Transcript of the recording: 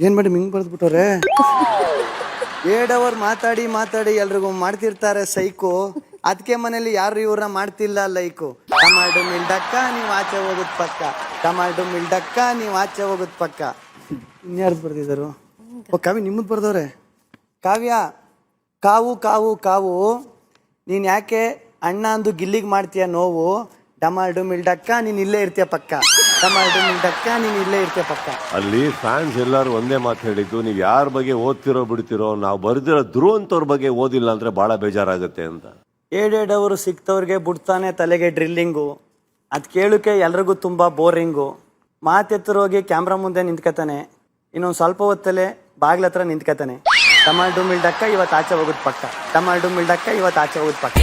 ಏನ್ ಮೇಡಮ್ ಹಿಂಗ್ ಬರ್ದ್ಬಿಟ್ಟವ್ರೆ? 2 ಅವರ್ ಮಾತಾಡಿ ಮಾತಾಡಿ ಎಲ್ರಿಗೂ ಮಾಡ್ತಿರ್ತಾರೆ ಸೈಕು. ಅದಕ್ಕೆ ಮನೇಲಿ ಯಾರು ಇವ್ರನ್ನ ಮಾಡ್ತಿಲ್ಲ ಲೈಕು. ಟಮಾಟೋ ಮಿಲ್ಡಕ್ಕ ನೀವು ಆಚೆ ಹೋಗುದ್ ಪಕ್ಕ, ಟಮಾಟೋ ಮಿಲ್ಡಕ್ಕ ನೀವು ಆಚೆ ಹೋಗುದ್ ಪಕ್ಕ. ಇನ್ಯಾರ್ದು ಬರ್ದಿದ್ರು? ಓ ಕಾವ್ಯ ನಿಮ್ಮದು ಬರ್ದವ್ರೆ. ಕಾವ್ಯ, ಕಾವು ಕಾವು ಕಾವು ನೀನ್ ಯಾಕೆ ಅಣ್ಣ ಅಂದು ಗಿಲ್ಲಿಗೆ ಮಾಡ್ತೀಯ ನೋವು? ಟಮಾಟೋ ಮಿಲ್ಡಕ್ಕ ನೀನ್ ಇಲ್ಲೇ ಇರ್ತೀಯ ಪಕ್ಕ, ಟಮಾಟೋ ಮಿಲ್ಡಕ್ಕ ನೀನ್ ಇಲ್ಲೇ ಇರ್ತೀಯ ಪಕ್ಕ. ಅಲ್ಲಿ ಫ್ಯಾನ್ಸ್ ಎಲ್ಲರೂ ಒಂದೇ ಮಾತು ಹೇಳಿದ್ದು, ನೀವು ಯಾರ ಬಗ್ಗೆ ಓದ್ತಿರೋ ಬಿಡ್ತಿರೋ, ನಾವು ಬರ್ದಿರೋ ಧ್ರುವಂತವ್ರ ಬಗ್ಗೆ ಓದಿಲ್ಲ ಅಂದ್ರೆ ಬಹಳ ಬೇಜಾರಾಗುತ್ತೆ ಅಂತ. 7 ಅವರು ಸಿಕ್ತವ್ರಿಗೆ ಬಿಡ್ತಾನೆ ತಲೆಗೆ ಡ್ರಿಲ್ಲಿಂಗು. ಅದು ಕೇಳೋಕೆ ಎಲ್ರಿಗೂ ತುಂಬ ಬೋರಿಂಗು. ಮಾತೆತ್ತರೋಗಿ ಕ್ಯಾಮ್ರಾ ಮುಂದೆ ನಿಂತ್ಕತಾನೆ, ಇನ್ನೊಂದು ಸ್ವಲ್ಪ ಹೊತ್ತಲ್ಲೇ ಬಾಗ್ಲ ಹತ್ರ ನಿಂತ್ಕತಾನೆ. ಟಮಾಟೋ ಮಿಲ್ಡಕ್ಕ ಇವತ್ತು ಆಚೆ ಹೋಗೋದು ಪಕ್ಕ, ಟಮಾಟೋ ಮಿಲ್ಡಕ್ಕ ಇವತ್ತು ಆಚೆ ಹೋಗೋದು ಪಕ್ಕ.